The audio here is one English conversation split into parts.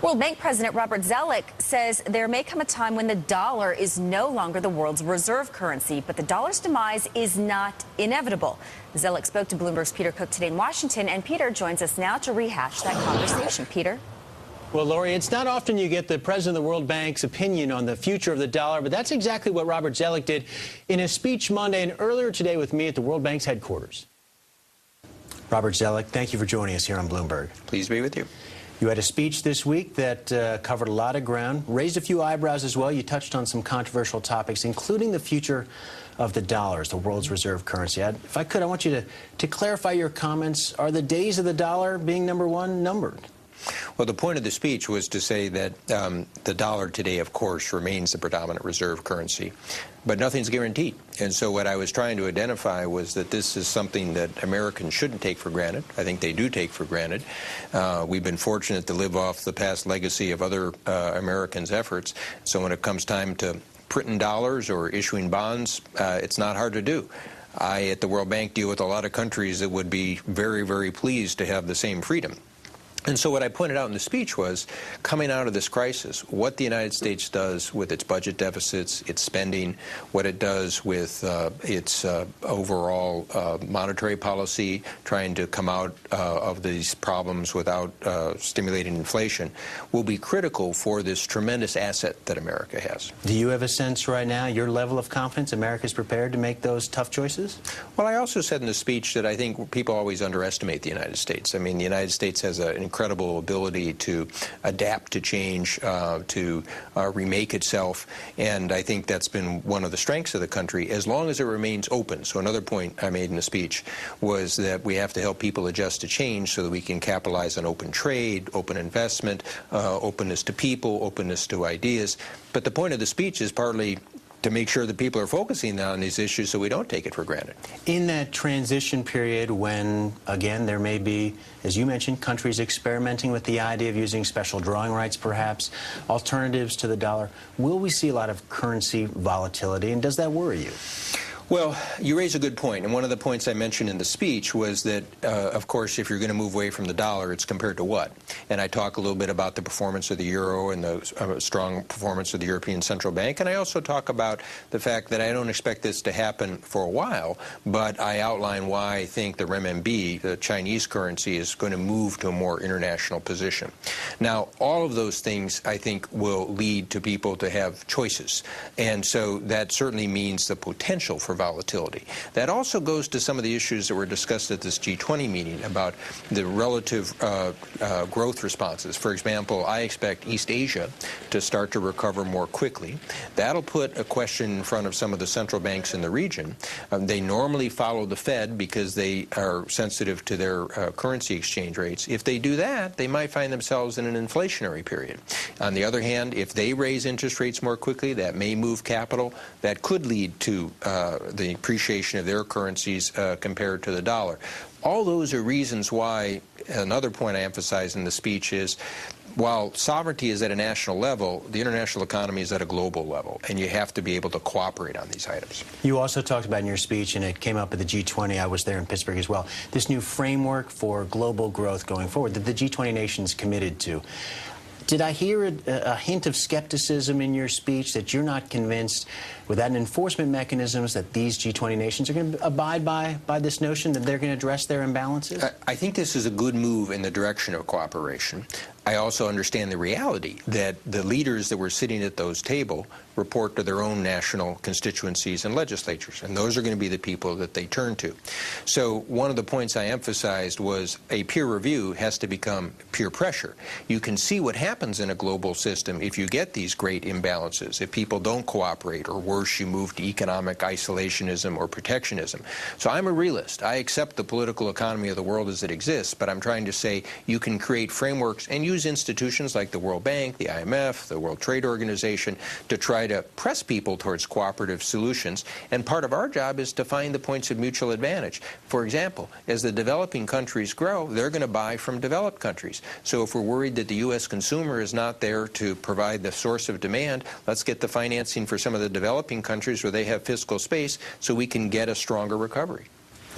World Bank President Robert Zoellick says there may come a time when the dollar is no longer the world's reserve currency, but the dollar's demise is not inevitable. Zoellick spoke to Bloomberg's Peter Cook today in Washington, and Peter joins us now to rehash that conversation. Peter? Well, Lori, it's not often you get the president of the World Bank's opinion on the future of the dollar, but that's exactly what Robert Zoellick did in his speech Monday and earlier today with me at the World Bank's headquarters. Robert Zoellick, thank you for joining us here on Bloomberg. Pleased to be with you. You had a speech this week that covered a lot of ground, raised a few eyebrows as well. You touched on some controversial topics, including the future of the dollar as the world's reserve currency. If I could, I want you to clarify your comments. Are the days of the dollar being number one numbered? Well, the point of the speech was to say that the dollar today, of course, remains the predominant reserve currency, but nothing's guaranteed. And so what I was trying to identify was that this is something that Americans shouldn't take for granted. I think they do take for granted. We've been fortunate to live off the past legacy of other Americans' efforts. So when it comes time to printing dollars or issuing bonds, it's not hard to do. I, at the World Bank, deal with a lot of countries that would be very, very pleased to have the same freedom. And so what I pointed out in the speech was, coming out of this crisis, what the United States does with its budget deficits, its spending, what it does with its overall monetary policy, trying to come out of these problems without stimulating inflation, will be critical for this tremendous asset that America has. Do you have a sense right now, your level of confidence, America's prepared to make those tough choices? Well, I also said in the speech that I think people always underestimate the United States. I mean, the United States has an incredible ability to adapt to change, to remake itself, and I think that's been one of the strengths of the country, as long as it remains open. So another point I made in the speech was that we have to help people adjust to change so that we can capitalize on open trade, open investment, openness to people, openness to ideas. But the point of the speech is partly to make sure that people are focusing on these issues so we don't take it for granted. In that transition period when, again, there may be, as you mentioned, countries experimenting with the idea of using special drawing rights, perhaps, alternatives to the dollar, will we see a lot of currency volatility, and does that worry you? Well, you raise a good point, and one of the points I mentioned in the speech was that, of course, if you're going to move away from the dollar, it's compared to what? And I talk a little bit about the performance of the euro and the strong performance of the European Central Bank, and I also talk about the fact that I don't expect this to happen for a while, but I outline why I think the renminbi, the Chinese currency, is going to move to a more international position. Now, all of those things, I think, will lead to people to have choices, and so that certainly means the potential for volatility. That also goes to some of the issues that were discussed at this G20 meeting about the relative growth responses. For example, I expect East Asia to start to recover more quickly. That'll put a question in front of some of the central banks in the region. They normally follow the Fed because they are sensitive to their currency exchange rates. If they do that, they might find themselves in an inflationary period. On the other hand, if they raise interest rates more quickly, that may move capital. That could lead to the appreciation of their currencies compared to the dollar. All those are reasons why, another point I emphasize in the speech is, while sovereignty is at a national level, the international economy is at a global level, and you have to be able to cooperate on these items. You also talked about in your speech, and it came up at the G20, I was there in Pittsburgh as well, this new framework for global growth going forward that the G20 nations committed to. Did I hear a hint of skepticism in your speech that you're not convinced, without enforcement mechanisms, that these G20 nations are going to abide by this notion that they're going to address their imbalances? I think this is a good move in the direction of cooperation. I also understand the reality that the leaders that were sitting at those tables report to their own national constituencies and legislatures, and those are going to be the people that they turn to. So one of the points I emphasized was a peer review has to become peer pressure. You can see what happens in a global system if you get these great imbalances, if people don't cooperate, or worse, you move to economic isolationism or protectionism. So I'm a realist. I accept the political economy of the world as it exists, but I'm trying to say you can create frameworks and use institutions like the World Bank, the IMF, the World Trade Organization to try to press people towards cooperative solutions, and part of our job is to find the points of mutual advantage. For example, as the developing countries grow, they're going to buy from developed countries. So if we're worried that the U.S. consumer is not there to provide the source of demand, let's get the financing for some of the developing countries where they have fiscal space so we can get a stronger recovery.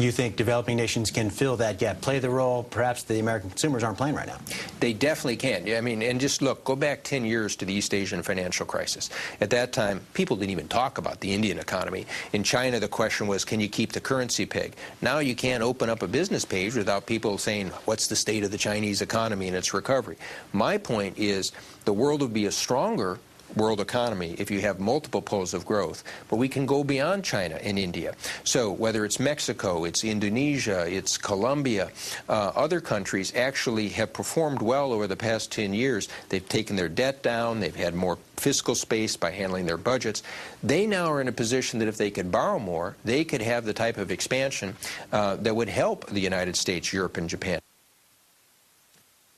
You think developing nations can fill that gap, play the role perhaps the American consumers aren't playing right now? They definitely can. I mean, and just look, go back 10 years to the East Asian financial crisis. At that time, people didn't even talk about the Indian economy. In China, the question was, can you keep the currency peg? Now you can't open up a business page without people saying, what's the state of the Chinese economy and its recovery? My point is, the world would be a stronger world economy if you have multiple poles of growth, but we can go beyond China and India. So whether it's Mexico, it's Indonesia, it's Colombia, other countries actually have performed well over the past 10 years. They've taken their debt down, they've had more fiscal space by handling their budgets. They now are in a position that if they could borrow more, they could have the type of expansion that would help the United States, Europe, and Japan.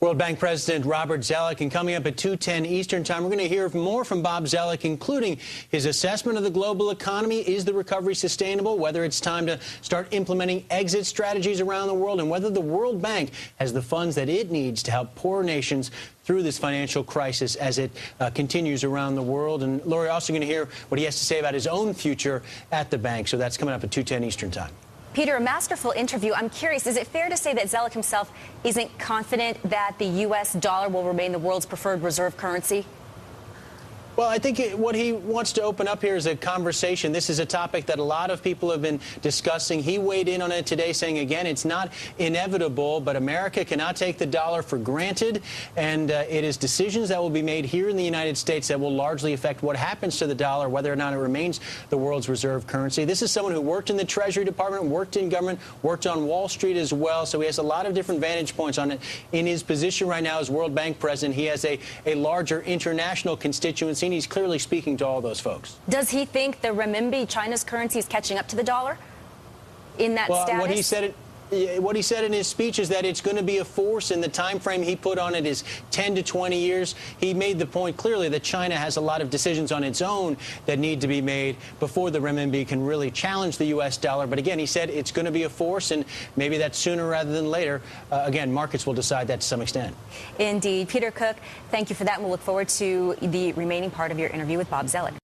World Bank President Robert Zoellick, and coming up at 2:10 Eastern Time, we're going to hear more from Bob Zoellick, including his assessment of the global economy. Is the recovery sustainable? Whether it's time to start implementing exit strategies around the world, and whether the World Bank has the funds that it needs to help poor nations through this financial crisis as it continues around the world. And Lori, also going to hear what he has to say about his own future at the bank. So that's coming up at 2:10 Eastern Time. Peter, a masterful interview. I'm curious, is it fair to say that Zoellick himself isn't confident that the U.S. dollar will remain the world's preferred reserve currency? Well, I think what he wants to open up here is a conversation. This is a topic that a lot of people have been discussing. He weighed in on it today, saying, again, it's not inevitable, but America cannot take the dollar for granted, and it is decisions that will be made here in the United States that will largely affect what happens to the dollar, whether or not it remains the world's reserve currency. This is someone who worked in the Treasury Department, worked in government, worked on Wall Street as well, so he has a lot of different vantage points on it. In his position right now as World Bank president, he has a larger international constituency. He's clearly speaking to all those folks. Does he think the renminbi, China's currency, is catching up to the dollar in that status? What he said in his speech is that it's going to be a force, and the time frame he put on it is 10 to 20 years. He made the point clearly that China has a lot of decisions on its own that need to be made before the renminbi can really challenge the U.S. dollar. But again, he said it's going to be a force, and maybe that's sooner rather than later. Again, markets will decide that to some extent. Indeed. Peter Cook, thank you for that, and we'll look forward to the remaining part of your interview with Bob Zoellick.